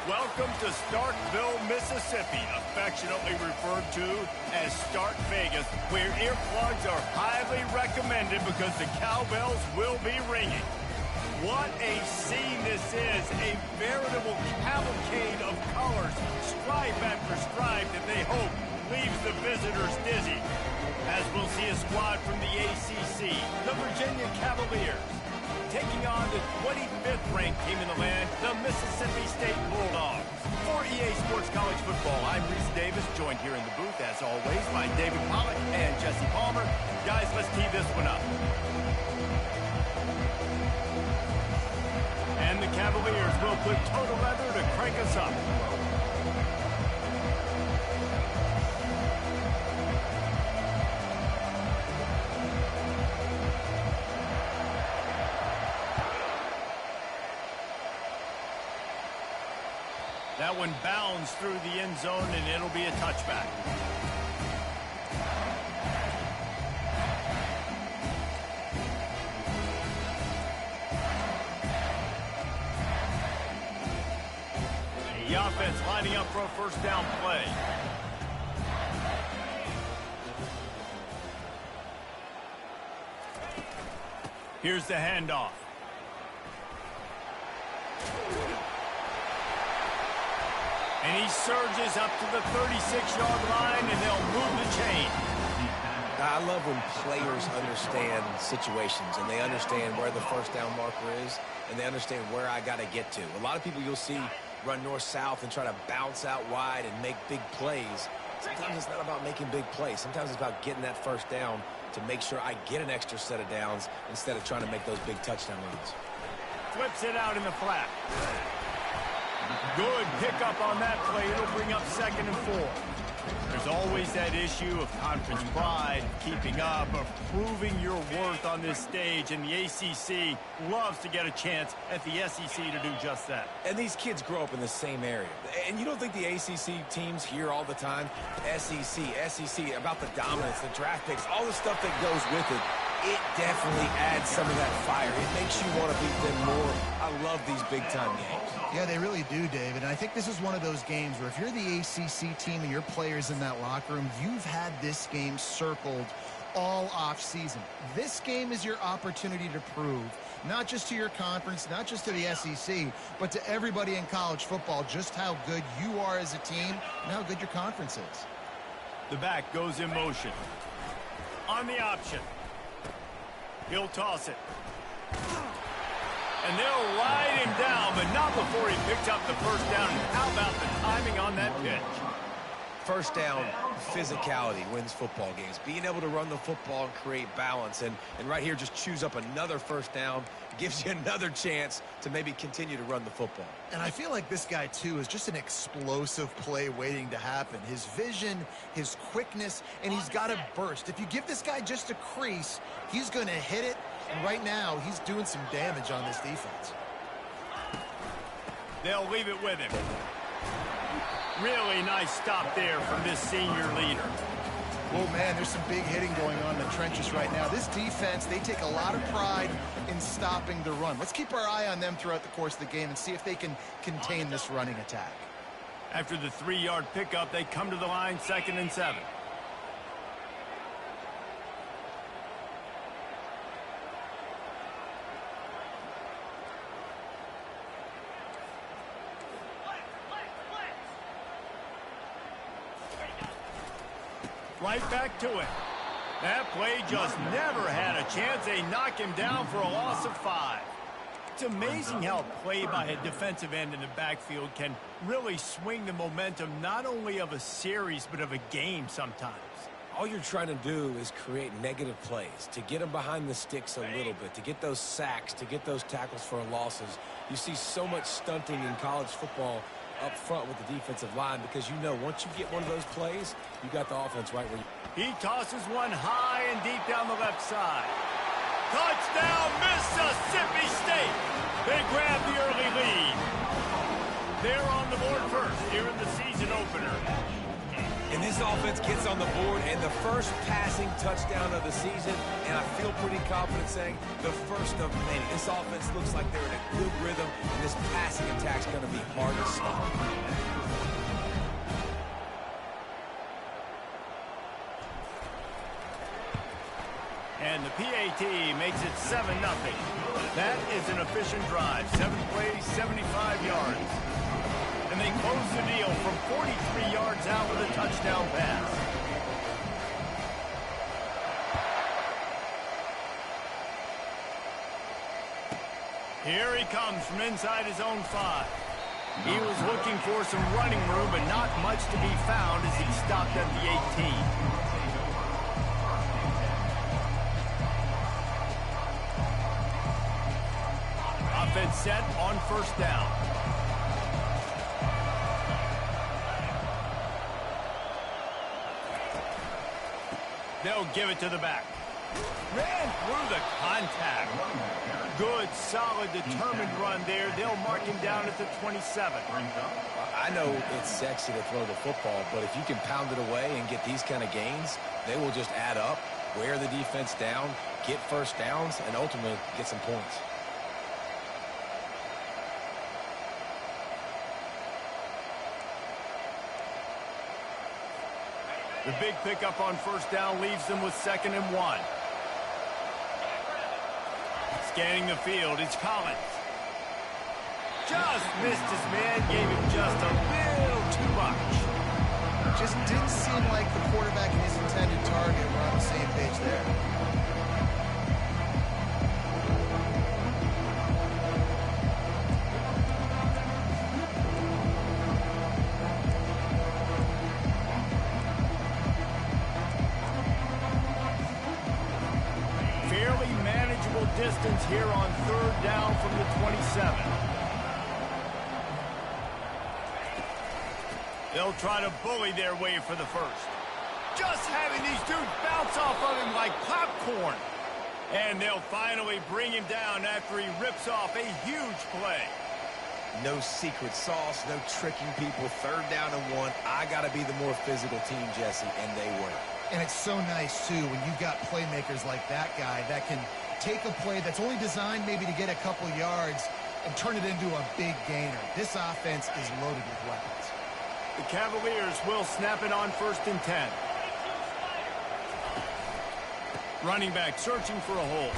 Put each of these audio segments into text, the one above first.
Welcome to Starkville, Mississippi, affectionately referred to as Stark Vegas, where earplugs are highly recommended because the cowbells will be ringing. What a scene this is, a veritable cavalcade of colors, stripe after stripe that they hope leaves the visitors dizzy. As we'll see a squad from the ACC, the Virginia Cavaliers, taking on the 25th ranked team in the land, the Mississippi State Bulldogs. For EA Sports College Football, I'm Reese Davis, joined here in the booth, as always, by David Pollack and Jesse Palmer. Guys, let's tee this one up. And the Cavaliers will put total leather to crank us up. That one bounds through the end zone, and it'll be a touchback. The offense lining up for a first down play. Here's the handoff. And he surges up to the 36-yard line, and they'll move the chain. I love when players understand situations, and they understand where the first down marker is, and they understand where I got to get to. A lot of people you'll see run north-south and try to bounce out wide and make big plays. Sometimes it's not about making big plays. Sometimes it's about getting that first down to make sure I get an extra set of downs instead of trying to make those big touchdown runs. Flips it out in the flat. Good pickup on that play. It'll bring up 2nd and 4. There's always that issue of conference pride, keeping up, of proving your worth on this stage, and the ACC loves to get a chance at the SEC to do just that. And these kids grow up in the same area. And you don't think the ACC teams hear all the time, SEC, about the dominance, the draft picks, all the stuff that goes with it. It definitely adds some of that fire. It makes you want to beat them more. I love these big-time games. Yeah, they really do, David. And I think this is one of those games where if you're the ACC team and your players in that locker room, you've had this game circled all off-season. This game is your opportunity to prove, not just to your conference, not just to the SEC, but to everybody in college football, just how good you are as a team and how good your conference is. The back goes in motion. On the option. He'll toss it. And they'll ride him down, but not before he picks up the first down. And how about the timing on that pitch? First down, physicality wins football games. Being able to run the football and create balance. And right here, just choose up another first down. Gives you another chance to maybe continue to run the football. And I feel like this guy, too, is just an explosive play waiting to happen. His vision, his quickness, and he's got a burst. If you give this guy just a crease, he's going to hit it. And right now, he's doing some damage on this defense. They'll leave it with him. Really nice stop there from this senior leader. Oh, man, there's some big hitting going on in the trenches right now. This defense, they take a lot of pride in stopping the run. Let's keep our eye on them throughout the course of the game and see if they can contain this running attack. After the 3-yard pickup, they come to the line, 2nd and 7. Right back to it. That play just never had a chance. They knock him down for a loss of 5. It's amazing how a play by a defensive end in the backfield can really swing the momentum not only of a series but of a game sometimes. All you're trying to do is create negative plays, to get them behind the sticks a little bit, to get those sacks, to get those tackles for losses. You see so much stunting in college football up front with the defensive line because you know once you get one of those plays, you got the offense right where you... He tosses one high and deep down the left side. Touchdown, Mississippi State! They grab the early lead. They're on the board first here in the season opener. And this offense gets on the board and the first passing touchdown of the season, and I feel pretty confident saying the first of many. This offense looks like they're in a good rhythm, and this passing attack's going to be hard to stop. And the PAT makes it 7-0. That is an efficient drive. 7 plays, 75 yards. And they close the deal from 43 yards out with a touchdown pass. Here he comes from inside his own 5. He was looking for some running room, but not much to be found as he stopped at the 18. Offense set on first down. They'll give it to the back. Ran through the contact. Good, solid, determined run there. They'll mark him down at the 27. I know it's sexy to throw the football, but if you can pound it away and get these kind of gains, they will just add up, wear the defense down, get first downs, and ultimately get some points. The big pickup on first down leaves them with 2nd and 1. Scanning the field, it's Collins. Just missed his man, gave him just a little too much. Just didn't seem like the quarterback and his intended target were on the same page there. Distance here on 3rd down from the 27. They'll try to bully their way for the first. Just having these dudes bounce off of him like popcorn. And they'll finally bring him down after he rips off a huge play. No secret sauce, no tricking people. 3rd down and 1. I got to be the more physical team, Jesse, and they were. And it's so nice, too, when you've got playmakers like that guy that can take a play that's only designed maybe to get a couple yards and turn it into a big gainer. This offense is loaded with weapons. The Cavaliers will snap it on 1st and 10. Running back searching for a hole.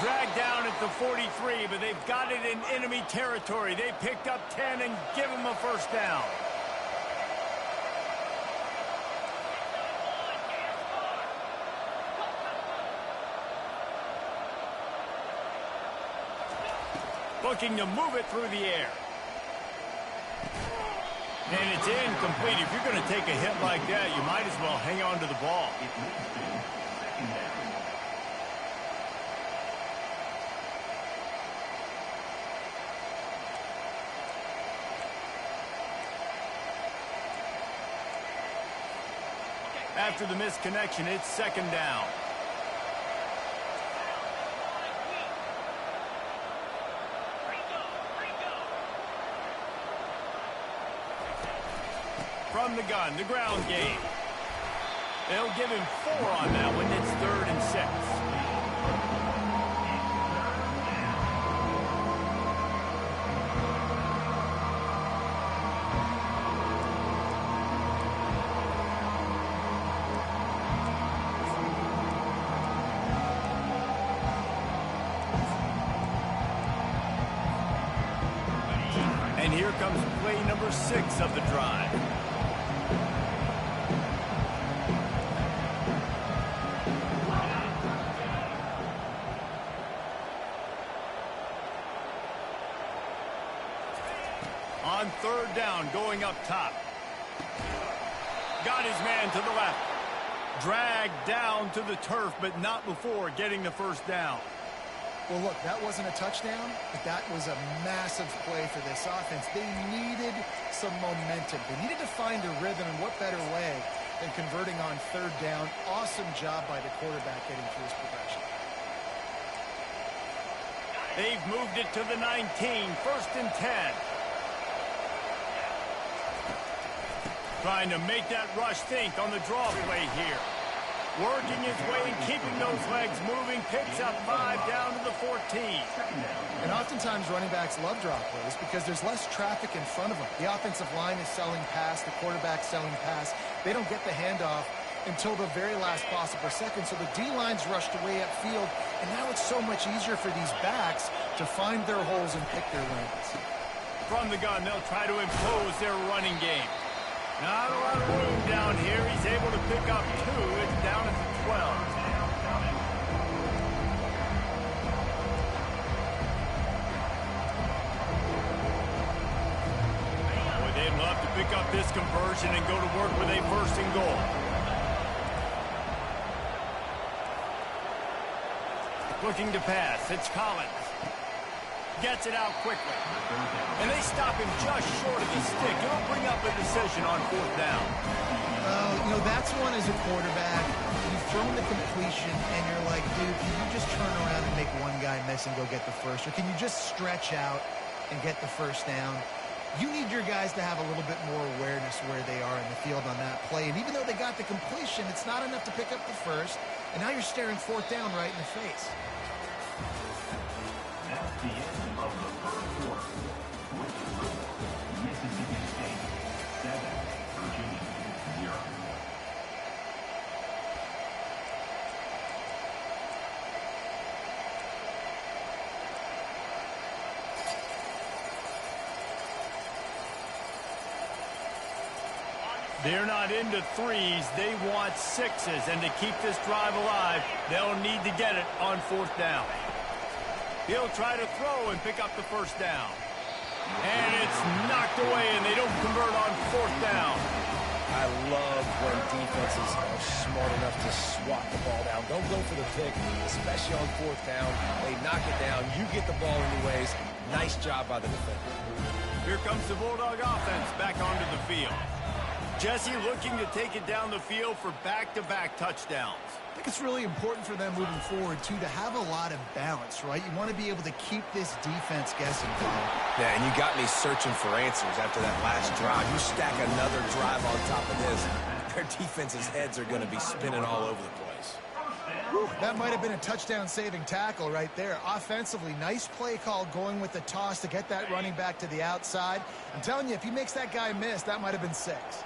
Dragged down at the 43, but they've got it in enemy territory. They picked up 10 and give him a first down. Looking to move it through the air. And it's incomplete. If you're going to take a hit like that, you might as well hang on to the ball. After the misconnection, it's 2nd down. From the gun, the ground game. They'll give him 4 on that one. It's 3rd and 6. And here comes play number 6 of the drive. On 3rd down, going up top. Got his man to the left. Dragged down to the turf, but not before getting the first down. Well, look, that wasn't a touchdown, but that was a massive play for this offense. They needed some momentum. They needed to find a rhythm, and what better way than converting on 3rd down. Awesome job by the quarterback getting through his progression. They've moved it to the 19, 1st and 10. Trying to make that rush think on the draw play here. Working his way and keeping those legs moving. Picks up 5 down to the 14. And oftentimes running backs love draw plays because there's less traffic in front of them. The offensive line is selling pass. The quarterback's selling pass. They don't get the handoff until the very last possible second. So the D-line's rushed away upfield. And now it's so much easier for these backs to find their holes and pick their lanes. From the gun, they'll try to impose their running game. Not a lot of room down here. He's able to pick up 2. It's down at the 12. Boy, they'd love to pick up this conversion and go to work with a 1st and goal. Looking to pass. It's Collins. Gets it out quickly. And they stop him just short of the stick. It'll bring up a decision on 4th down. You know, that's one as a quarterback. You've thrown the completion, and you're like, dude, can you just turn around and make one guy miss and go get the first? Or can you just stretch out and get the 1st down? You need your guys to have a little bit more awareness where they are in the field on that play. And even though they got the completion, it's not enough to pick up the 1st. And now you're staring 4th down right in the face. That's the end of the first quarter. Mississippi State 7, Virginia 0. They're not into 3s. They want 6s. And to keep this drive alive, they'll need to get it on 4th down. He'll try to throw and pick up the 1st down. And it's knocked away, and they don't convert on 4th down. I love when defenses are smart enough to swat the ball down. Don't go for the pick, especially on 4th down. They knock it down. You get the ball anyways. Nice job by the defender. Here comes the Bulldog offense back onto the field. Jesse looking to take it down the field for back-to-back touchdowns. I think it's really important for them moving forward, too, to have a lot of balance, right? You want to be able to keep this defense guessing, Paul. Yeah, and you got me searching for answers after that last drive. You stack another drive on top of this, their defense's heads are going to be spinning all over the place. Whew, that might have been a touchdown-saving tackle right there. Offensively, nice play call going with the toss to get that running back to the outside. I'm telling you, if he makes that guy miss, that might have been 6.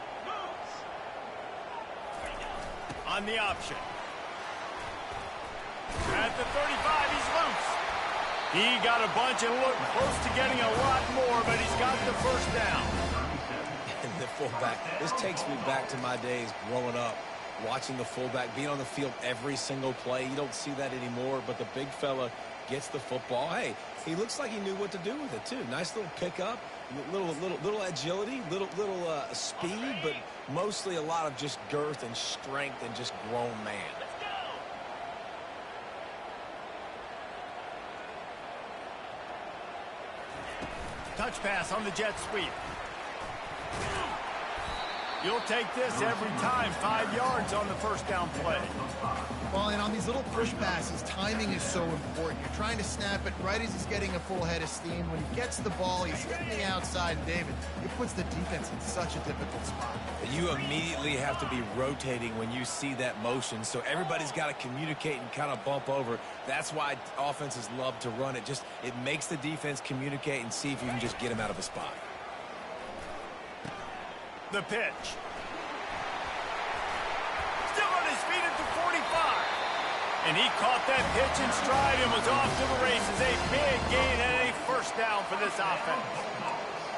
On the option. At the 35, he's loose. He got a bunch and looked close to getting a lot more, but he's got the 1st down. And the fullback, this takes me back to my days growing up, watching the fullback being on the field every single play. You don't see that anymore, but the big fella gets the football. Hey, he looks like he knew what to do with it, too. Nice little pickup, little agility, little speed, but mostly a lot of just girth and strength and just grown man. Touch pass on the jet sweep. You'll take this every time. 5 yards on the 1st down play. Well, and on these little push passes, timing is so important. You're trying to snap it right as he's getting a full head of steam. When he gets the ball, he's hitting the outside, and David, it puts the defense in such a difficult spot. You immediately have to be rotating when you see that motion, so everybody's got to communicate and kind of bump over. That's why offenses love to run it. It makes the defense communicate and see if you can just get him out of a spot. The pitch. Still on his feet at the 45. And he caught that pitch in stride and was off to the races. A big gain and a 1st down for this offense.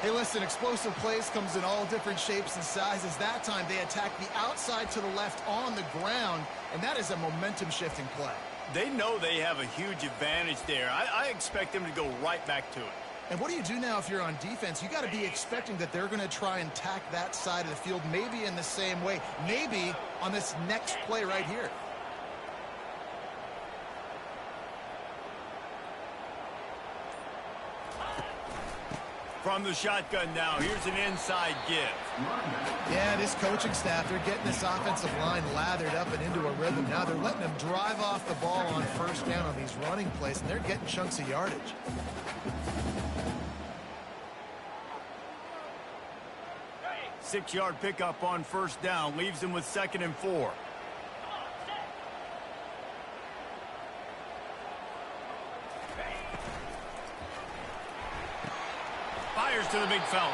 Hey, listen, explosive plays comes in all different shapes and sizes. That time they attack the outside to the left on the ground, and that is a momentum-shifting play. They know they have a huge advantage there. I expect them to go right back to it. And what do you do now if you're on defense? You got to be expecting that they're going to try and tack that side of the field, maybe in the same way, maybe on this next play right here. From the shotgun now, here's an inside give. Yeah, this coaching staff, they're getting this offensive line lathered up and into a rhythm. Now they're letting them drive off the ball on 1st down on these running plays, and they're getting chunks of yardage. 6-yard pickup on first down leaves him with 2nd and 4. Fires to the big fella.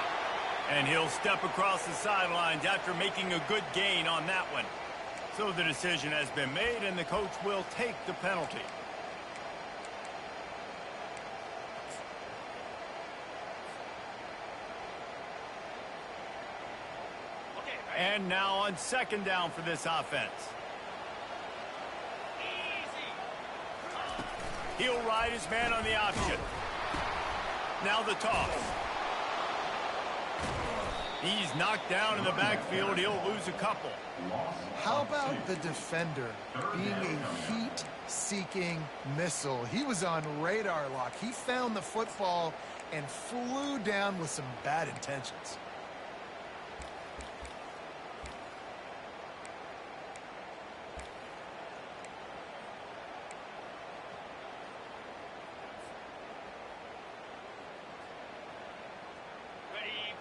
And he'll step across the sidelines after making a good gain on that one. So the decision has been made, and the coach will take the penalty. And now on 2nd down for this offense. He'll ride his man on the option. Now the toss. He's knocked down in the backfield. He'll lose a couple. How about the defender being a heat-seeking missile? He was on radar lock. He found the football and flew down with some bad intentions.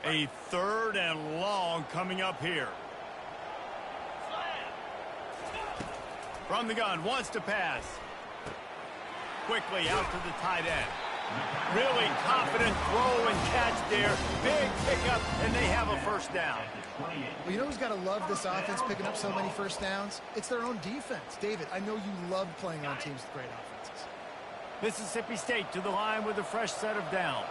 A 3rd and long coming up here. From the gun, wants to pass. Quickly out to the tight end. Really confident throw and catch there. Big pickup, and they have a first down. Well, you know who's got to love this offense picking up so many first downs? It's their own defense. David, I know you love playing on teams with great offenses. Mississippi State to the line with a fresh set of downs.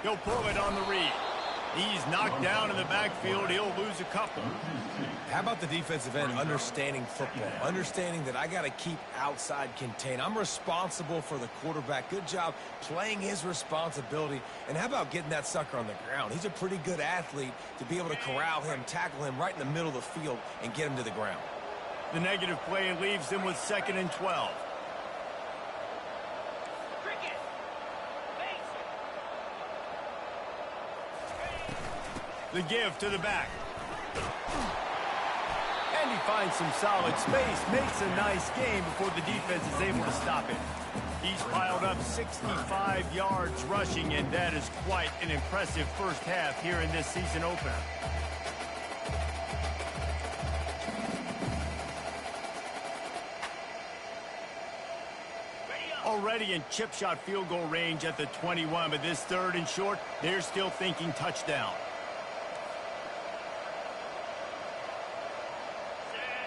He'll pull it on the read. He's knocked down in the backfield. He'll lose a couple. How about the defensive end understanding football, understanding that I got to keep outside contain. I'm responsible for the quarterback. Good job playing his responsibility. And how about getting that sucker on the ground? He's a pretty good athlete to be able to corral him, tackle him right in the middle of the field, and get him to the ground. The negative play leaves him with 2nd and 12. The give to the back. And he finds some solid space, makes a nice game before the defense is able to stop it. He's piled up 65 yards rushing, and that is quite an impressive first half here in this season opener. Already in chip shot field goal range at the 21, but this 3rd and short, they're still thinking touchdown.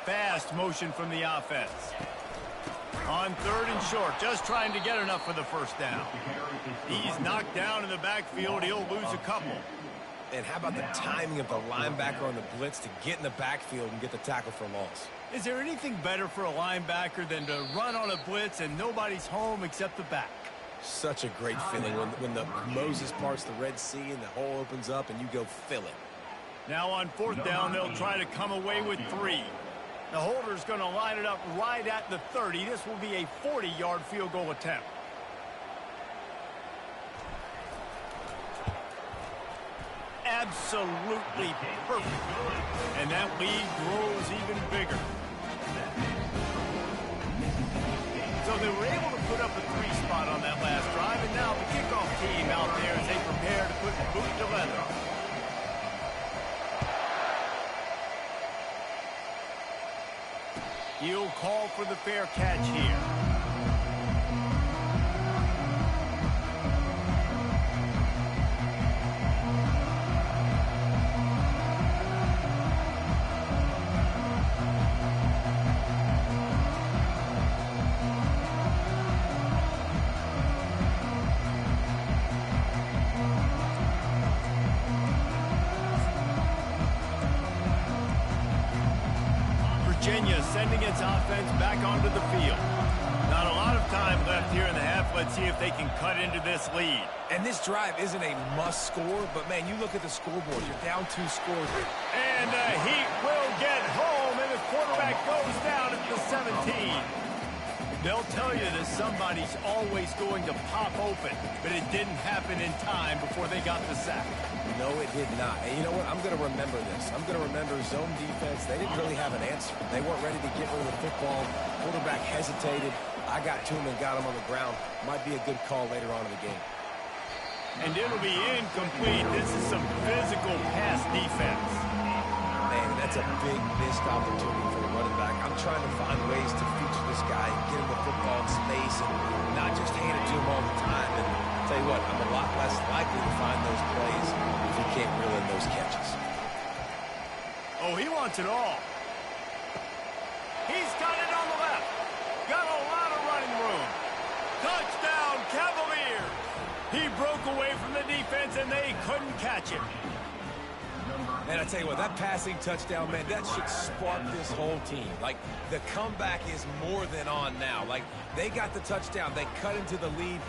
Fast motion from the offense. On 3rd and short, just trying to get enough for the first down. He's knocked down in the backfield. He'll lose a couple. And how about the timing of the linebacker on the blitz to get in the backfield and get the tackle for loss? Is there anything better for a linebacker than to run on a blitz and nobody's home except the back? Such a great feeling when the Moses parts the Red Sea and the hole opens up and you go fill it. Now on 4th down, they'll try to come away with 3. The holder's going to line it up right at the 30. This will be a 40-yard field goal attempt. Absolutely perfect. And that lead grows even bigger. So they were able to put up a 3 spot on that last drive, and now the kickoff team out there as they prepare to put boot to leather. He'll call for the fair catch here. Virginia sending its offense back onto the field. Not a lot of time left here in the half. Let's see if they can cut into this lead. And this drive isn't a must score, but man, you look at the scoreboard. You're down 2 scores. And the Heat will get home, and the quarterback goes down at the 17. They'll tell you that somebody's always going to pop open, but it didn't happen in time before they got the sack. No, it did not. And you know what? I'm going to remember this. I'm going to remember zone defense. They didn't really have an answer. They weren't ready to get rid of the football. Quarterback hesitated. I got to him and got him on the ground. Might be a good call later on in the game. And it'll be incomplete. This is some physical pass defense. Man, that's a big missed opportunity for the running back. I'm trying to find ways to feature this guy, get him the football in space, and not just hand it to him all the time. And I'll tell you what, I'm a lot less likely to find those plays if he can't reel in those catches. Oh, he wants it all. He's got it on the left. Got a lot of running room. Touchdown, Cavaliers. He broke away from the defense, and they couldn't catch him. And I tell you what, that passing touchdown, man, that should spark this whole team. Like, the comeback is more than on now. Like, they got the touchdown. They cut into the lead.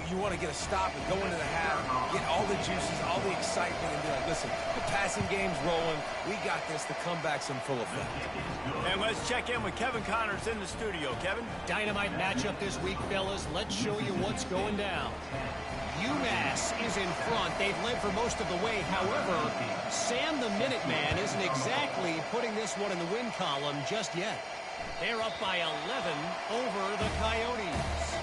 You want to get a stop and go into the half, get all the juices, all the excitement, and be like, listen, the passing game's rolling. We got this. The comeback's in full effect. And let's check in with Kevin Connors in the studio. Kevin? Dynamite matchup this week, fellas. Let's show you what's going down. UMass is in front. They've led for most of the way. However, Sam the Minuteman isn't exactly putting this one in the win column just yet. They're up by 11 over the Coyotes.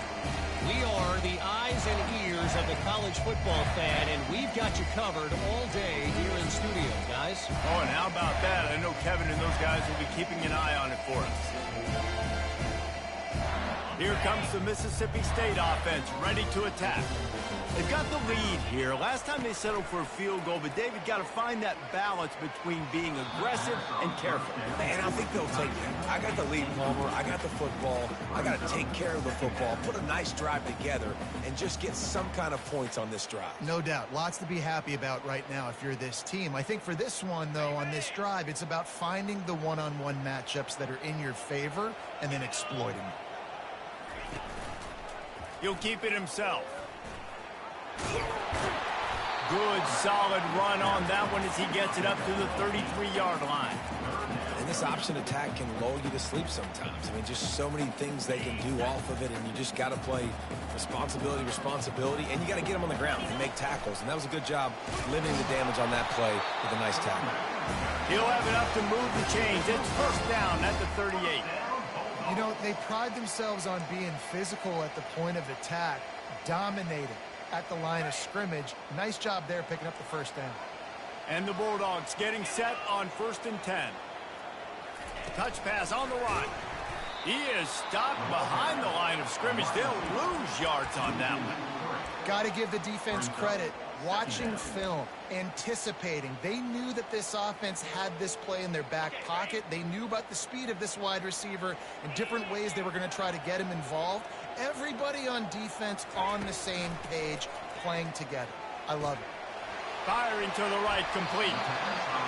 We are the eyes and ears of the college football fan, and we've got you covered all day here in studio, guys. Oh, and how about that? I know Kevin and those guys will be keeping an eye on it for us. Here comes the Mississippi State offense, ready to attack. They've got the lead here. Last time they settled for a field goal, but David got to find that balance between being aggressive and careful. Man, I think they'll take that. I got the lead, Palmer. I got the football. I got to take care of the football, put a nice drive together, and just get some kind of points on this drive. No doubt. Lots to be happy about right now if you're this team. I think for this one, though, on this drive, it's about finding the one-on-one matchups that are in your favor and then exploiting them. He'll keep it himself. Good, solid run on that one as he gets it up to the 33-yard line. And this option attack can lull you to sleep sometimes. I mean, just so many things they can do off of it, and you just got to play responsibility, and you got to get them on the ground and make tackles. And that was a good job limiting the damage on that play with a nice tackle. He'll have enough to move the chains. It's first down at the 38. You know, they pride themselves on being physical at the point of attack, dominating at the line of scrimmage. Nice job there picking up the first down. And the Bulldogs getting set on 1st and 10. Touch pass on the right. He is stopped behind the line of scrimmage. They'll lose yards on that one. Got to give the defense credit. Watching film, anticipating. They knew that this offense had this play in their back pocket. They knew about the speed of this wide receiver and different ways they were going to try to get him involved. Everybody on defense on the same page, playing together. I love it. Firing to the right, complete.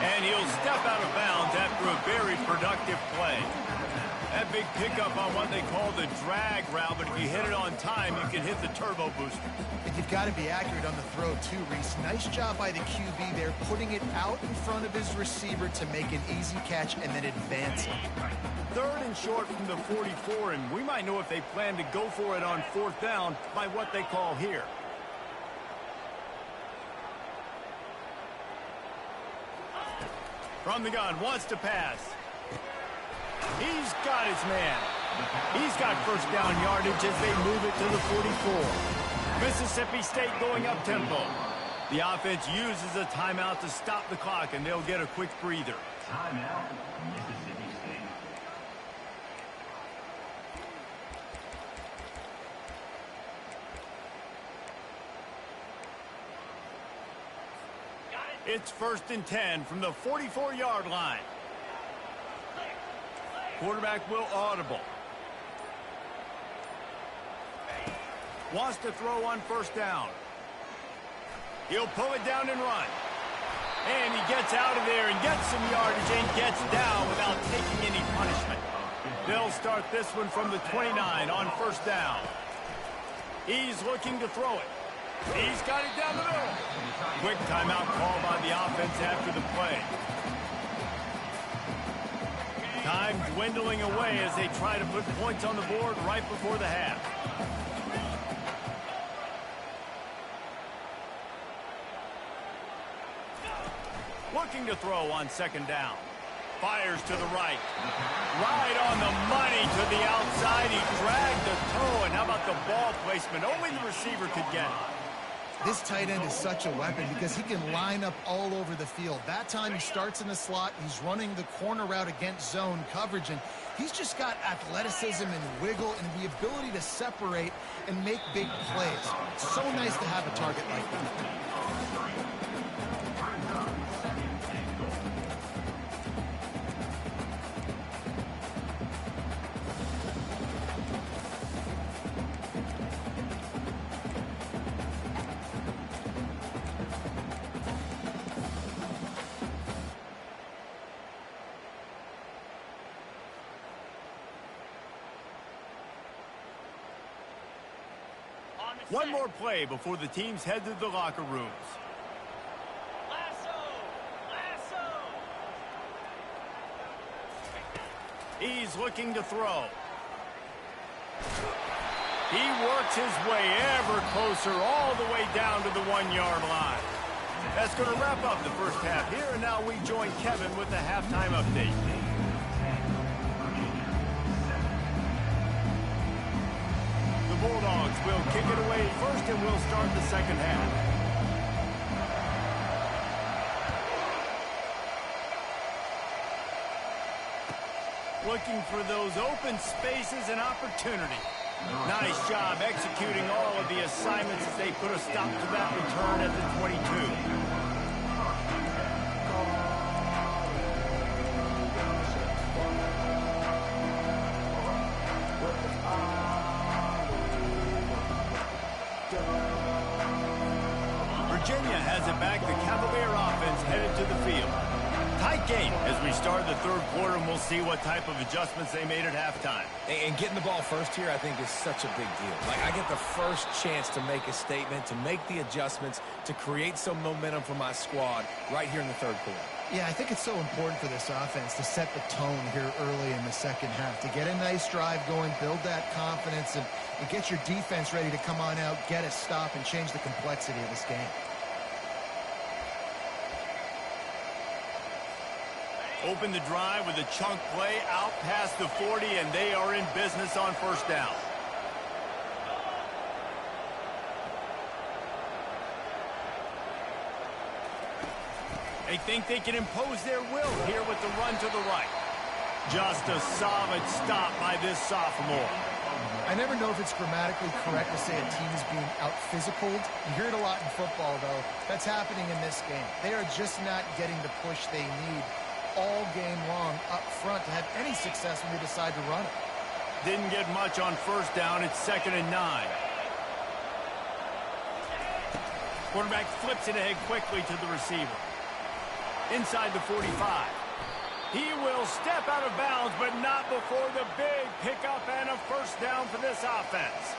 And he'll step out of bounds after a very productive play. That big pickup on what they call the drag route, but if you hit it on time, you can hit the turbo booster. And you've got to be accurate on the throw, too, Reese. Nice job by the QB there, putting it out in front of his receiver to make an easy catch and then advancing. 3rd and short from the 44, and we might know if they plan to go for it on 4th down by what they call here. From the gun, wants to pass. He's got his man. He's got first down yardage as they move it to the 44. Mississippi State going up tempo. The offense uses a timeout to stop the clock, and they'll get a quick breather. Timeout, Mississippi State. It's 1st and 10 from the 44-yard line. Quarterback will audible. Wants to throw on 1st down. He'll pull it down and run. And he gets out of there and gets some yardage and gets down without taking any punishment. They'll start this one from the 29 on 1st down. He's looking to throw it. He's got it down the middle. Quick timeout call by the offense after the play. Time dwindling away as they try to put points on the board right before the half. Looking to throw on 2nd down. Fires to the right. Right on the money to the outside. He dragged the Oh, and how about the ball placement? Only the receiver could get it. This tight end is such a weapon because he can line up all over the field. That time he starts in the slot. He's running the corner route against zone coverage, and he's just got athleticism and wiggle and the ability to separate and make big plays. It's so nice to have a target like that. One more play before the teams head to the locker rooms. He's looking to throw. He works his way ever closer all the way down to the 1-yard line. That's going to wrap up the first half here, and now we join Kevin with the halftime update. Bulldogs will kick it away first, and we'll start the second half. Looking for those open spaces and opportunity. Nice job executing all of the assignments as they put a stop to that return at the 22. Virginia has it back. The Cavalier offense headed to the field. Tight game as we start the third quarter, and we'll see what type of adjustments they made at halftime. And getting the ball first here, I think, is such a big deal. Like, I get the first chance to make a statement, to make the adjustments, to create some momentum for my squad right here in the third quarter. Yeah, I think it's so important for this offense to set the tone here early in the second half, to get a nice drive going, build that confidence, and get your defense ready to come on out, get a stop, and change the complexity of this game. Open the drive with a chunk play out past the 40, and they are in business on first down. They think they can impose their will here with the run to the right. Just a solid stop by this sophomore. I never know if it's grammatically correct to say a team is being out-physicaled. You hear it a lot in football, though. That's happening in this game. They are just not getting the push they need all game long up front to have any success when they decide to run it. Didn't get much on first down. It's 2nd and 9. Quarterback flips it ahead quickly to the receiver. Inside the 45. He will step out of bounds, but not before the big pickup and a first down for this offense.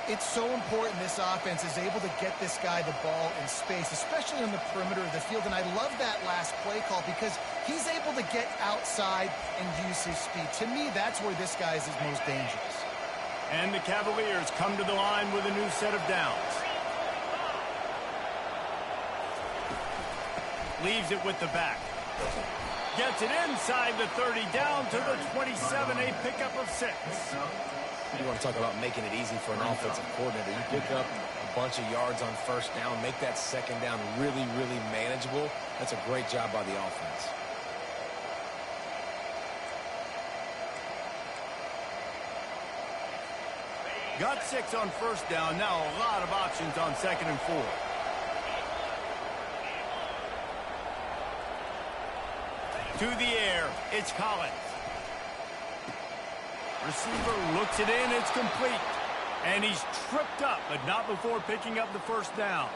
It's so important this offense is able to get this guy the ball in space, especially on the perimeter of the field. And I love that last play call because he's able to get outside and use his speed. To me, that's where this guy is his most dangerous. And the Cavaliers come to the line with a new set of downs. Leaves it with the back. Gets it inside the 30, down to the 27, a pickup of 6. You want to talk about making it easy for an offensive coordinator. You pick up a bunch of yards on first down, make that second down really, really manageable. That's a great job by the offense. Got 6 on first down. Now a lot of options on 2nd and 4. To the air, it's Collins. Receiver looks it in, it's complete. And he's tripped up, but not before picking up the first down.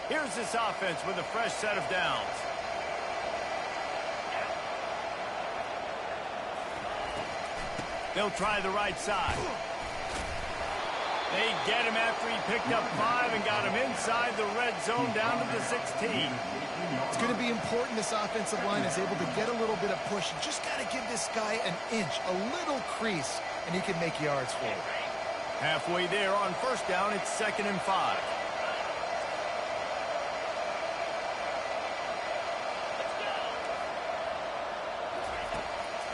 Here's this offense with a fresh set of downs. They'll try the right side. They get him after he picked up 5 and got him inside the red zone down to the 16. It's going to be important this offensive line is able to get a little bit of push. You just got to give this guy an inch, a little crease and he can make yards for it. Halfway there on first down, it's 2nd and 5.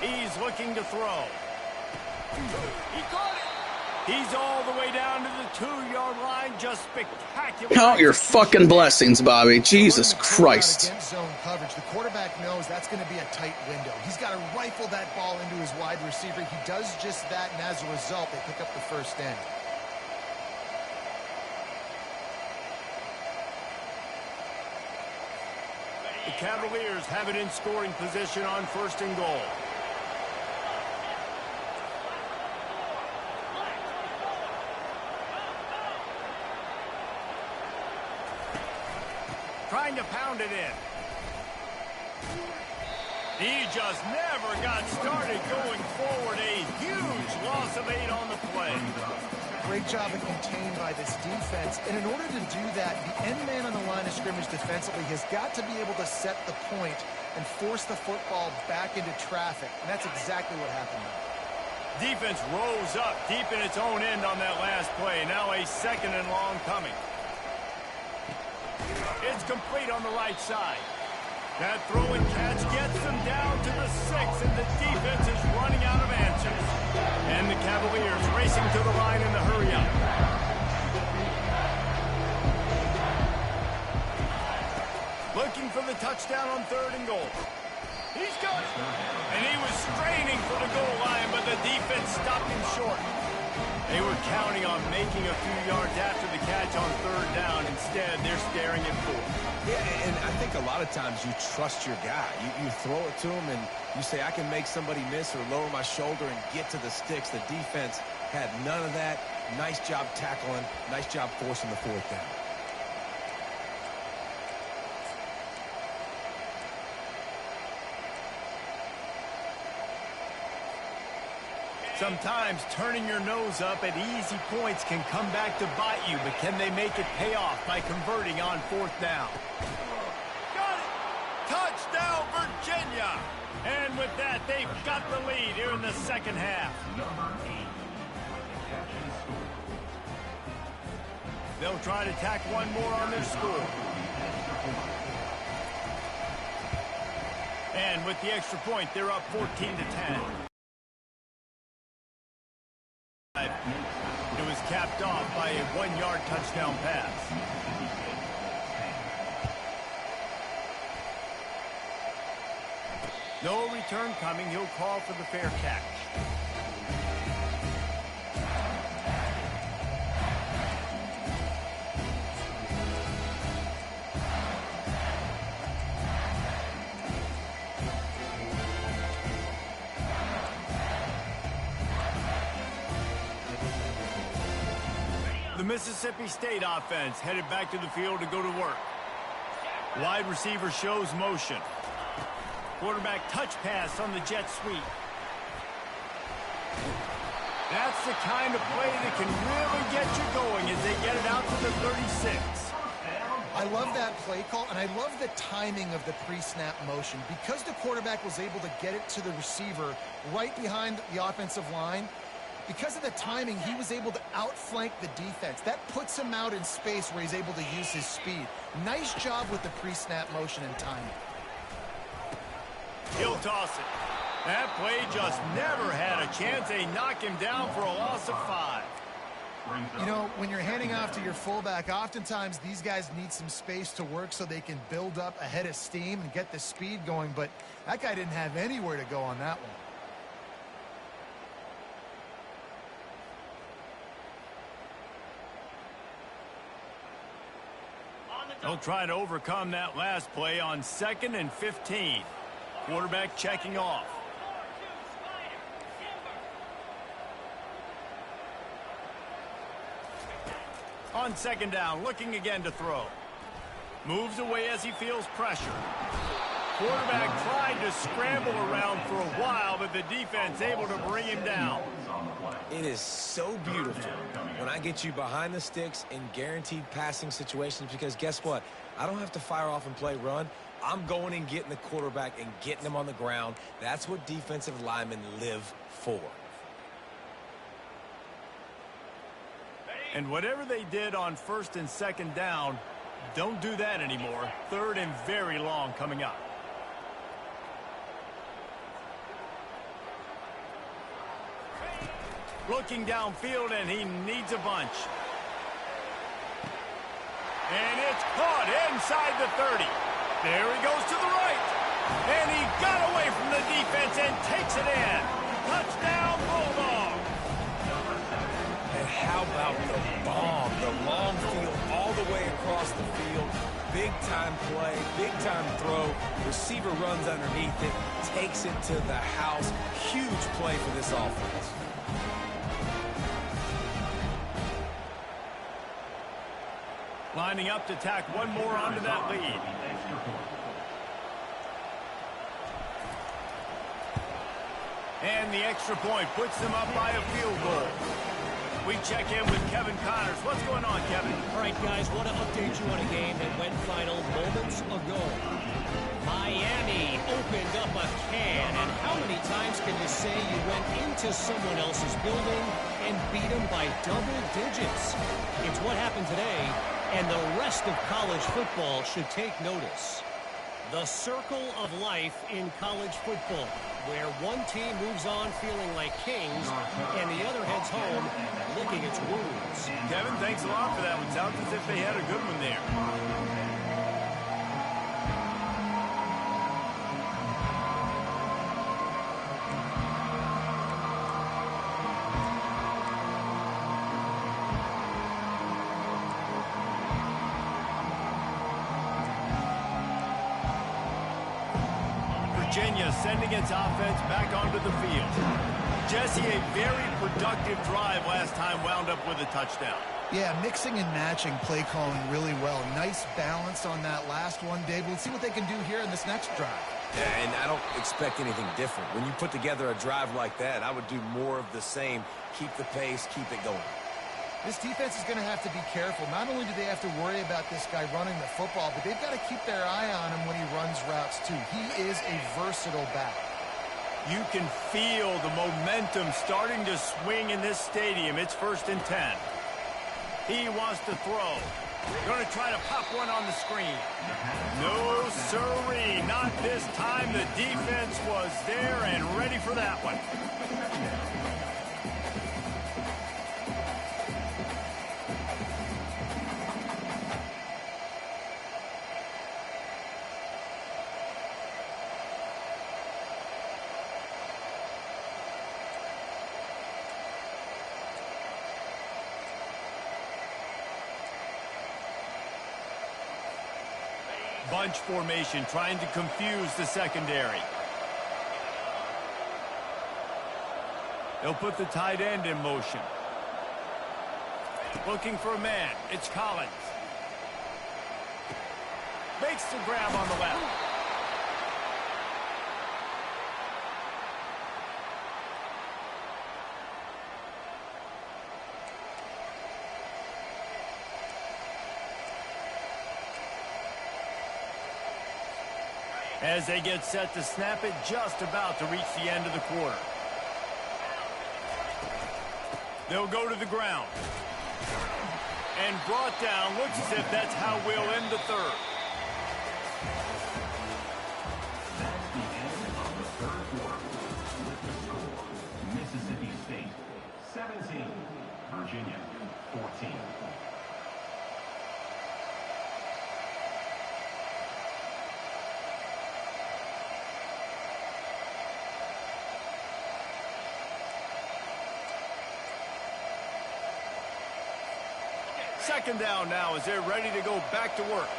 He's looking to throw. He caught it. He's all the way down to the 2-yard line. Just spectacular. Count your fucking blessings, Bobby. Jesus Christ. Against zone coverage, the quarterback knows that's going to be a tight window. He's got to rifle that ball into his wide receiver. He does just that, and as a result, they pick up the first down. The Cavaliers have it in scoring position on 1st and goal. Trying to pound it in. He just never got started going forward. A huge loss of 8 on the play. Great job of contained by this defense. And in order to do that, the end man on the line of scrimmage defensively has got to be able to set the point and force the football back into traffic. And that's exactly what happened. Defense rose up deep in its own end on that last play. Now a 2nd and long coming. It's complete on the right side. That throw and catch gets them down to the 6, and the defense is running out of answers. And the Cavaliers racing to the line in the hurry-up. Looking for the touchdown on 3rd and goal. He's got it. And he was straining for the goal line, but the defense stopped him short. They were counting on making a few yards after the catch on 3rd down. Instead, they're staring at 4. Yeah, and I think a lot of times you trust your guy. You throw it to him, and you say, I can make somebody miss or lower my shoulder and get to the sticks. The defense had none of that. Nice job tackling. Nice job forcing the 4th down. Sometimes turning your nose up at easy points can come back to bite you, but can they make it pay off by converting on 4th down? Got it! Touchdown, Virginia! And with that, they've got the lead here in the 2nd half. They'll try to tack one more on their score. And with the extra point, they're up 14-10. It was capped off by a 1-yard touchdown pass. No return coming. He'll call for the fair catch. The Mississippi State offense headed back to the field to go to work. Wide receiver shows motion. Quarterback touch pass on the jet sweep. That's the kind of play that can really get you going as they get it out to the 36. I love that play call, and I love the timing of the pre-snap motion. Because the quarterback was able to get it to the receiver right behind the offensive line, because of the timing, he was able to outflank the defense. That puts him out in space where he's able to use his speed. Nice job with the pre-snap motion and timing. He'll toss it. That play just never had a chance. They knock him down for a loss of 5. You know, when you're handing off to your fullback, oftentimes these guys need some space to work so they can build up a head of steam and get the speed going, but that guy didn't have anywhere to go on that one. They'll try to overcome that last play on 2nd and 15. Quarterback checking off. On 2nd down, looking again to throw. Moves away as he feels pressure. Quarterback tried to scramble around for a while, but the defense able to bring him down. It is so beautiful when I get you behind the sticks in guaranteed passing situations, because guess what? I don't have to fire off and play run. I'm going and getting the quarterback and getting him on the ground. That's what defensive linemen live for. And whatever they did on first and second down, don't do that anymore. Third and very long coming up. Looking downfield, and he needs a bunch. And it's caught inside the 30. There he goes to the right. And he got away from the defense and takes it in. Touchdown, Bulldog. And how about the bomb? The long field all the way across the field. Big time play, big time throw. Receiver runs underneath it, takes it to the house. Huge play for this offense. Lining up to tack one more onto that lead. And the extra point puts them up by a field goal. We check in with Kevin Connors. What's going on, Kevin? All right, guys, want to update you on a game that went final moments ago. Miami opened up a can, and how many times can you say you went into someone else's building and beat them by double digits? It's what happened today, and the rest of college football should take notice. The circle of life in college football, where one team moves on feeling like kings, and the other heads home licking its wounds. Kevin, thanks a lot for that one. Sounds as if they had a good one there. Virginia sending its offense back onto the field. Jesse, a very productive drive last time wound up with a touchdown. Yeah, mixing and matching play calling really well. Nice balance on that last one, Dave. We'll see what they can do here in this next drive. Yeah, and I don't expect anything different. When you put together a drive like that, I would do more of the same. Keep the pace, keep it going. This defense is going to have to be careful. Not only do they have to worry about this guy running the football, but they've got to keep their eye on him when he runs routes, too. He is a versatile back. You can feel the momentum starting to swing in this stadium. It's 1st and 10. He wants to throw. Going to try to pop one on the screen. No, sirree. Not this time. The defense was there and ready for that one. Bunch formation, trying to confuse the secondary. They'll put the tight end in motion. Looking for a man. It's Collins. Makes the grab on the left. As they get set to snap it, just about to reach the end of the quarter. They'll go to the ground. And brought down. Looks as if that's how we'll end the third. That's the end of the third quarter. With the score, Mississippi State 17, Virginia 14. Second down now as they're ready to go back to work.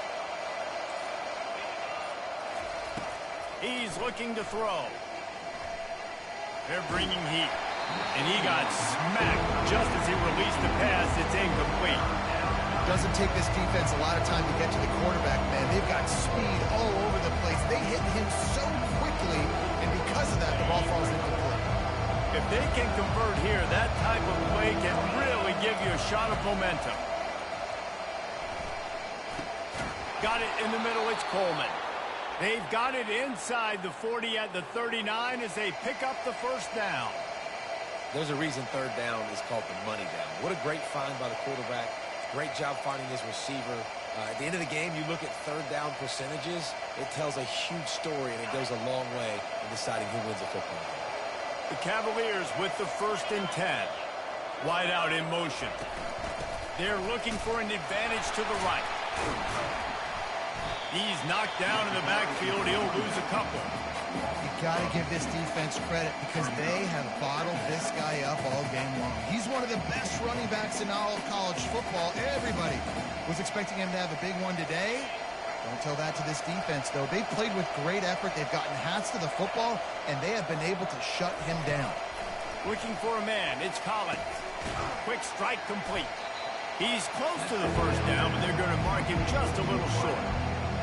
He's looking to throw. They're bringing heat. And he got smacked just as he released the pass. It's incomplete. Doesn't take this defense a lot of time to get to the quarterback, man. They've got speed all over the place. They hit him so quickly, and because of that, the ball falls incomplete. If they can convert here, that type of play can really give you a shot of momentum. Got it in the middle, it's Coleman. They've got it inside the 40 at the 39 as they pick up the first down. There's a reason third down is called the money down. What a great find by the quarterback. Great job finding his receiver. At the end of the game, you look at third down percentages. It tells a huge story, and it goes a long way in deciding who wins a football game. The Cavaliers with the 1st and 10. Wide out in motion. They're looking for an advantage to the right. He's knocked down in the backfield. He'll lose a couple. You got to give this defense credit because they have bottled this guy up all game long. He's one of the best running backs in all of college football. Everybody was expecting him to have a big one today. Don't tell that to this defense, though. They've played with great effort. They've gotten hats to the football, and they have been able to shut him down. Looking for a man. It's Collins. Quick strike complete. He's close to the 1st down, but they're going to mark him just a little short.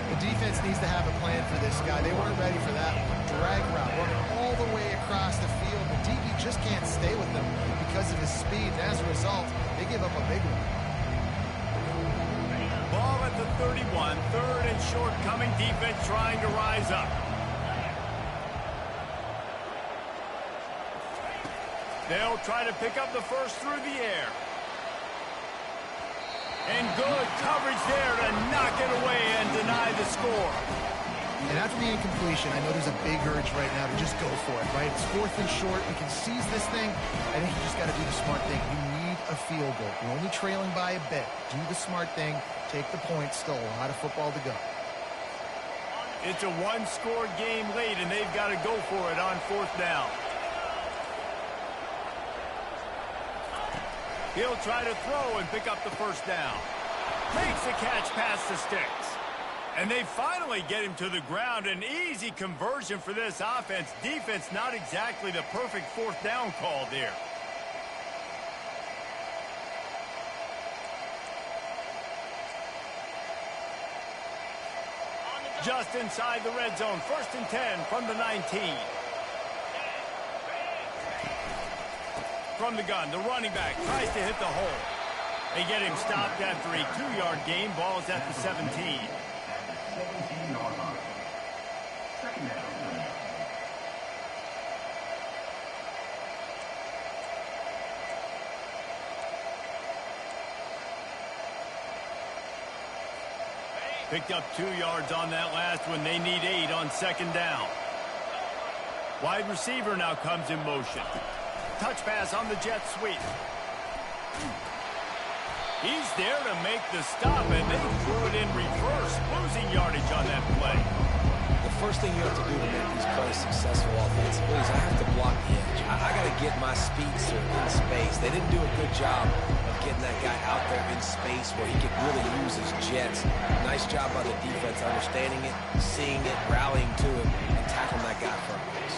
The defense needs to have a plan for this guy. They weren't ready for that one. Drag route, running all the way across the field. The DB just can't stay with them because of his speed. And as a result, they give up a big one. Ball at the 31. 3rd and short coming. Defense trying to rise up. They'll try to pick up the 1st through the air. And good coverage there to knock it away and deny the score. And after the incompletion, I know there's a big urge right now to just go for it, right? It's 4th and short. We can seize this thing. I think you just got to do the smart thing. You need a field goal. You're only trailing by a bit. Do the smart thing. Take the point. Still a lot of football to go. It's a one-score game late, and they've got to go for it on 4th down. He'll try to throw and pick up the 1st down. Makes the catch past the sticks. And they finally get him to the ground. An easy conversion for this offense. Defense not exactly the perfect 4th down call there. Just inside the red zone. 1st and 10 from the 19. From the gun, the running back tries to hit the hole. They get him stopped after a 2-yard gain. Ball's at the 17. 17-yard line. 2nd down. Picked up 2 yards on that last one. They need 8 on 2nd down. Wide receiver now comes in motion. Touch pass on the jet sweep. He's there to make the stop, and they threw it in reverse, losing yardage on that play. The first thing you have to do to make these plays successful offensively is I have to block the edge. I got to get my speedster in space. They didn't do a good job of getting that guy out there in space where he could really use his jets. Nice job by the defense understanding it, seeing it, rallying to it, and tackling that guy for a place.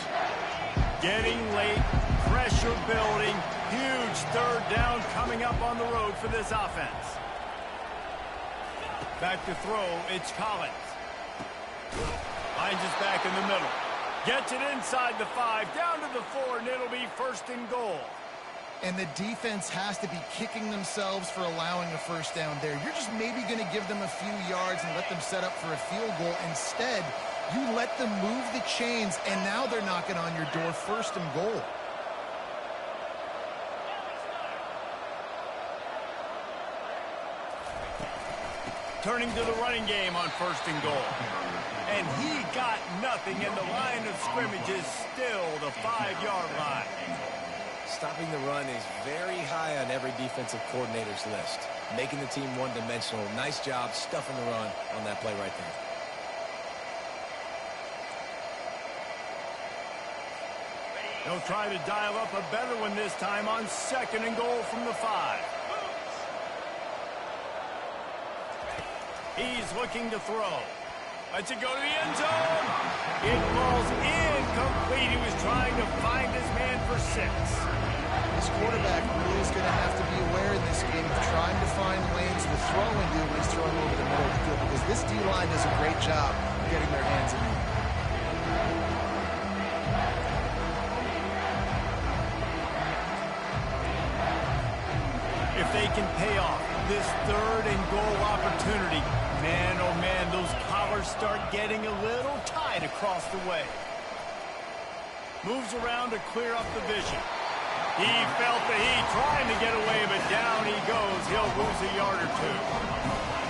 Getting late, pressure building, huge 3rd down coming up on the road for this offense. Back to throw, it's Collins. Finds us back in the middle. Gets it inside the 5, down to the 4, and it'll be 1st and goal. And the defense has to be kicking themselves for allowing a 1st down there. You're just maybe going to give them a few yards and let them set up for a field goal. Instead, you let them move the chains, and now they're knocking on your door. 1st and goal. Turning to the running game on 1st and goal. And he got nothing, and the line of scrimmage is still the 5-yard line. Stopping the run is very high on every defensive coordinator's list. Making the team one-dimensional. Nice job stuffing the run on that play right there. They'll try to dial up a better one this time on 2nd and goal from the 5. He's looking to throw. Lets it go to the end zone. It falls incomplete. He was trying to find his man for 6. This quarterback really is going to have to be aware in this game of trying to find lanes to throw into when he's throwing over the middle of the field, because this D-line does a great job of getting their hands in there. If they can pay off this 3rd and goal opportunity, man, oh man, those collars start getting a little tight across the way. Moves around to clear up the vision. He felt the heat, trying to get away, but down he goes. He'll lose a yard or two.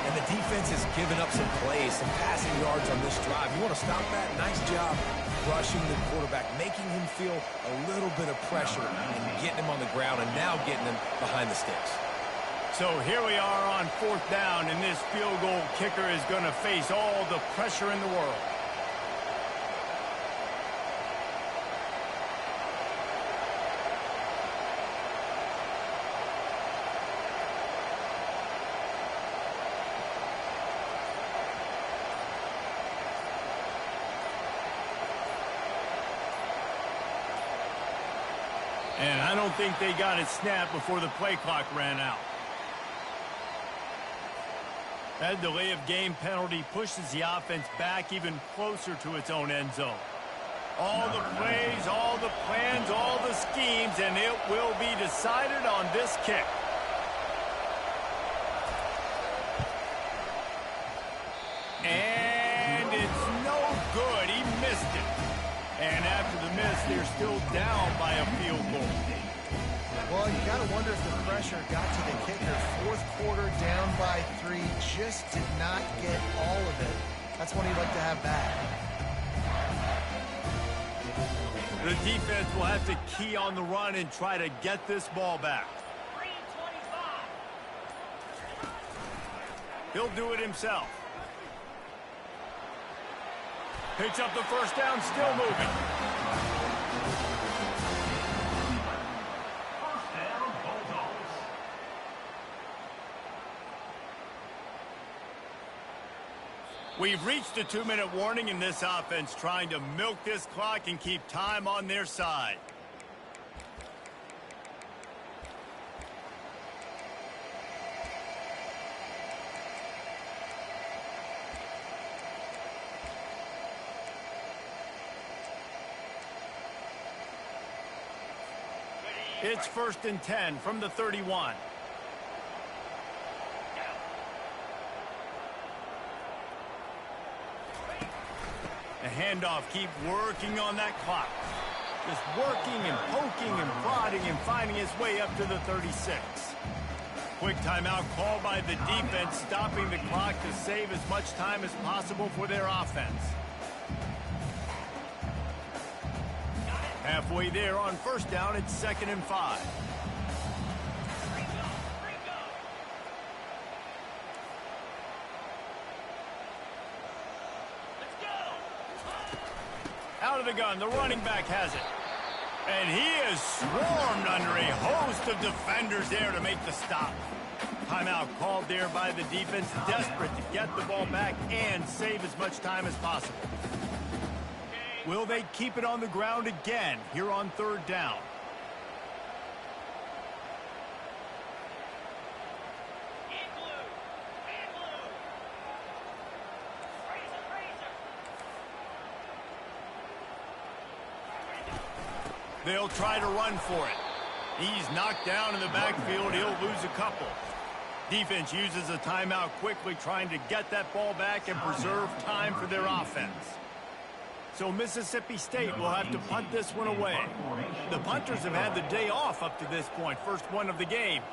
And the defense has given up some plays, some passing yards on this drive. You want to stop that? Nice job rushing the quarterback, making him feel a little bit of pressure and getting him on the ground and now getting him behind the sticks. So here we are on 4th down, and this field goal kicker is going to face all the pressure in the world. And I don't think they got it snapped before the play clock ran out. That delay of game penalty pushes the offense back even closer to its own end zone. All the plays, all the plans, all the schemes, and it will be decided on this kick. And it's no good. He missed it. And after the miss, they're still down by a field goal. Well, you got to wonder if the pressure got to the kicker. 4th quarter, down by 3, just did not get all of it. That's one he'd like to have back. The defense will have to key on the run and try to get this ball back. He'll do it himself. Picks up the first down, still moving. We've reached a 2-minute warning in this offense, trying to milk this clock and keep time on their side. It's 1st and 10 from the 31. The handoff, keep working on that clock. Just working and poking and prodding and finding his way up to the 36. Quick timeout called by the defense, stopping the clock to save as much time as possible for their offense. Halfway there on 1st down, it's 2nd and 5. Out of the gun, the running back has it. And he is swarmed under a host of defenders there to make the stop. Timeout called there by the defense, desperate to get the ball back and save as much time as possible. Will they keep it on the ground again here on 3rd down? They'll try to run for it. He's knocked down in the backfield. He'll lose a couple. Defense uses a timeout quickly, trying to get that ball back and preserve time for their offense. So Mississippi State will have to punt this one away. The punters have had the day off up to this point. First one of the game.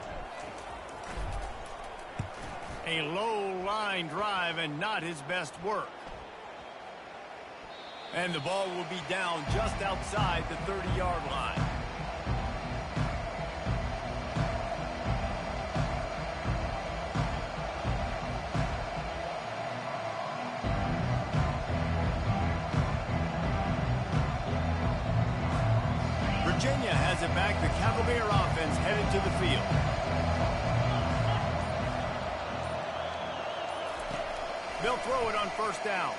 A low line drive and not his best work. And the ball will be down just outside the 30-yard line. Virginia has it back. The Cavalier offense headed to the field. They'll throw it on 1st down.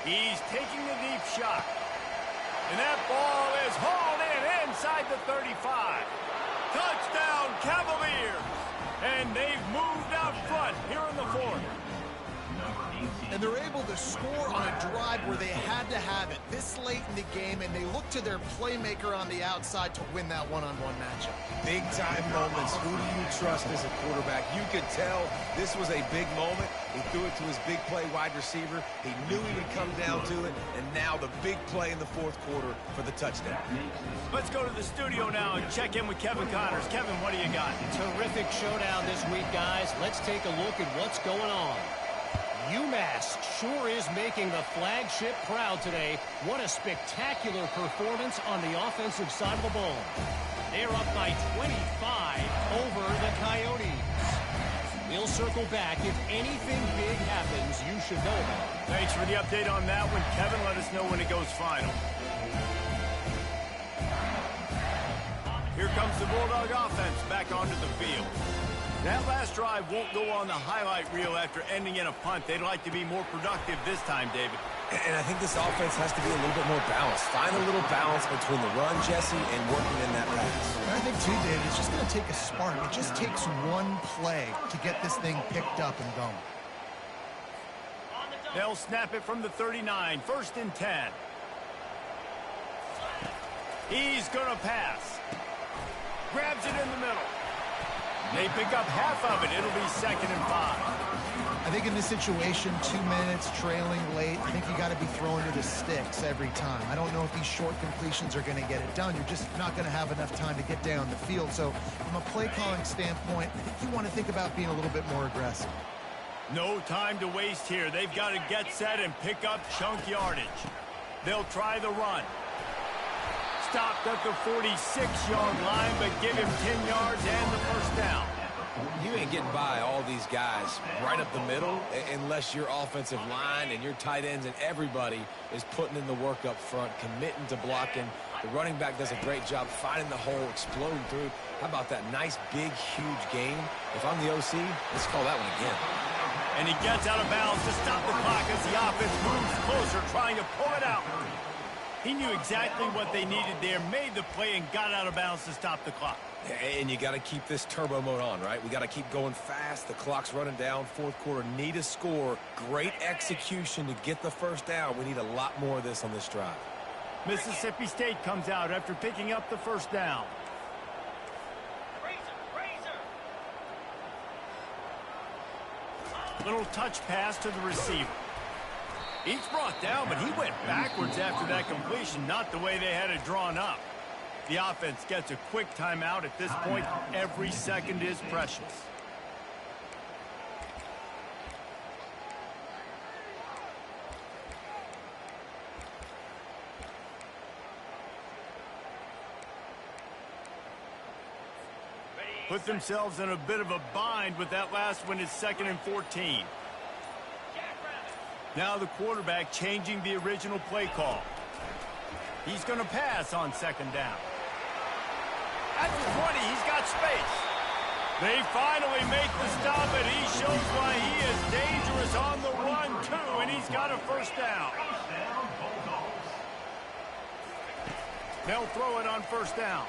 He's taking the deep shot. And that ball is hauled in inside the 35. Touchdown, Cavaliers. And they've moved out front here in the 4th. And they're able to score on a drive where they had to have it this late in the game, and they look to their playmaker on the outside to win that one-on-one matchup. Big-time moments. Who do you trust as a quarterback? You could tell this was a big moment. He threw it to his big play wide receiver. He knew he would come down to it, and now the big play in the fourth quarter for the touchdown. Let's go to the studio now and check in with Kevin Connors. Kevin, what do you got? Terrific showdown this week, guys. Let's take a look at what's going on. UMass sure is making the flagship proud today. What a spectacular performance on the offensive side of the ball. They're up by 25 over the Coyotes. We'll circle back. If anything big happens, you should know about it. Thanks for the update on that one, Kevin. Let us know when it goes final. Here comes the Bulldog offense back onto the field. That last drive won't go on the highlight reel after ending in a punt. They'd like to be more productive this time, David. And I think this offense has to be a little bit more balanced. Find a little balance between the run, Jesse, and working in that pass. And I think, too, David, it's just going to take a spark. It just takes one play to get this thing picked up and going. They'll snap it from the 39. 1st and 10. He's going to pass. Grabs it in the middle. They pick up half of it. It'll be 2nd and 5. I think in this situation, 2 minutes, trailing late, I think you got to be throwing to the sticks every time. I don't know if these short completions are going to get it done. You're just not going to have enough time to get down the field. So from a play calling standpoint, I think you want to think about being a little bit more aggressive. No time to waste here. They've got to get set and pick up chunk yardage. They'll try the run. Stopped at the 46-yard line, but give him 10 yards and the 1st down. You ain't getting by all these guys right up the middle unless your offensive line and your tight ends and everybody is putting in the work up front, committing to blocking. The running back does a great job finding the hole, exploding through. How about that nice, big, huge game? If I'm the OC, let's call that one again. And he gets out of bounds to stop the clock as the offense moves closer, trying to pull it out. He knew exactly what they needed there, made the play, and got out of bounds to stop the clock. And you got to keep this turbo mode on, right? We got to keep going fast. The clock's running down. 4th quarter, need a score. Great execution to get the 1st down. We need a lot more of this on this drive. Mississippi State comes out after picking up the 1st down. Little touch pass to the receiver. He's brought down, but he went backwards after that completion, not the way they had it drawn up. The offense gets a quick timeout at this point. Every second is precious. Put themselves in a bit of a bind with that last one is 2nd and 14. Now the quarterback changing the original play call. He's going to pass on 2nd down. At the 20, he's got space. They finally make the stop, and he shows why he is dangerous on the run, too, and he's got a 1st down. They'll throw it on 1st down.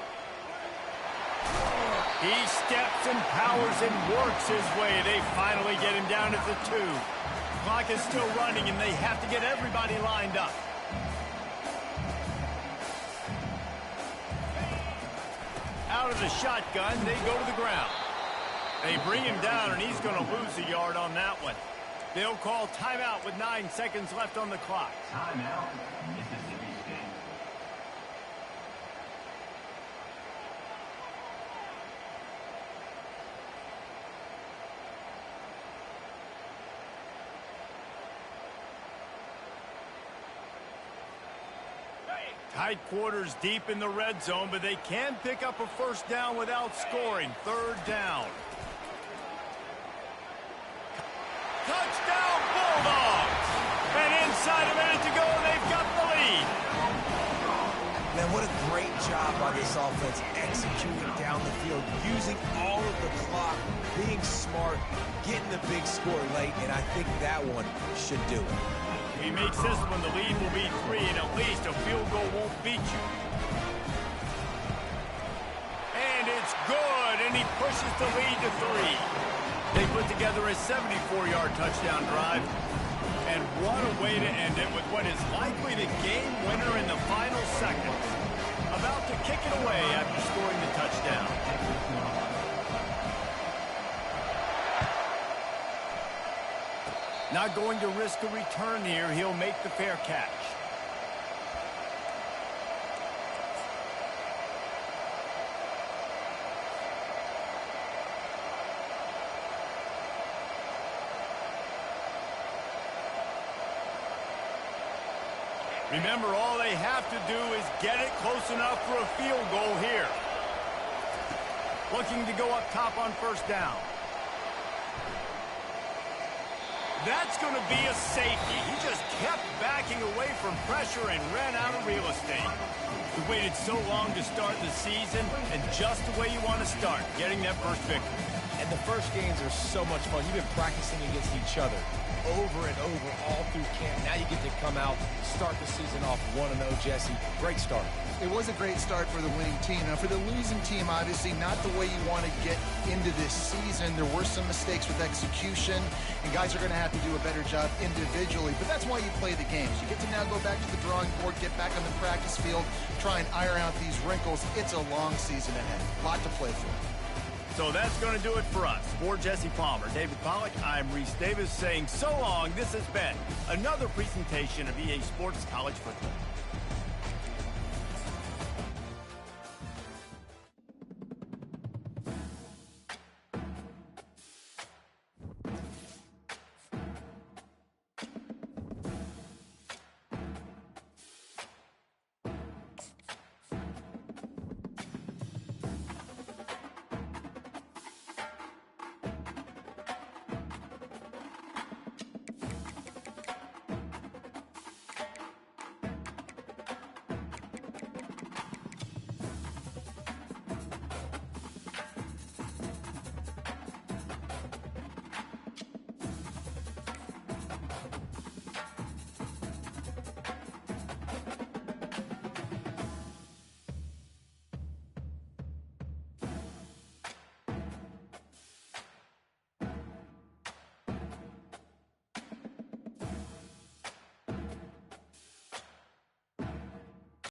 He steps and powers and works his way. They finally get him down at the 2. Clock is still running, and they have to get everybody lined up. Out of the shotgun, they go to the ground. They bring him down, and he's going to lose a yard on that one. They'll call timeout with 9 seconds left on the clock. Timeout, Mississippi State. Tight quarters deep in the red zone, but they can pick up a 1st down without scoring. 3rd down. Touchdown, Bulldogs! And inside a minute to go, they've got the lead. Man, what a great job by this offense executing down the field, using all of the clock, being smart, getting the big score late, and I think that one should do it. If he makes this one, the lead will be 3, and at least a field goal won't beat you. And it's good, and and he pushes the lead to 3. They put together a 74-yard touchdown drive. And what a way to end it with what is likely the game winner in the final seconds. About to kick it away after scoring the touchdown. Not going to risk a return here. He'll make the fair catch. Remember, all they have to do is get it close enough for a field goal here. Looking to go up top on first down. That's going to be a safety. He just kept backing away from pressure and ran out of real estate. We waited so long to start the season, and just the way you want to start, getting that first victory. And the first games are so much fun. You've been practicing against each other over and over all through camp. Now you get to come out, start the season off 1-0, Jesse. Great start. It was a great start for the winning team. Now, for the losing team, obviously not the way you want to get into this season. There were some mistakes with execution, and guys are going to have to do a better job individually. But that's why you play the games. You get to now go back to the drawing board, get back on the practice field, try and iron out these wrinkles. It's a long season ahead. A lot to play for. So that's going to do it for us. For Jesse Palmer, David Pollack, I'm Reese Davis saying so long. This has been another presentation of EA Sports College Football.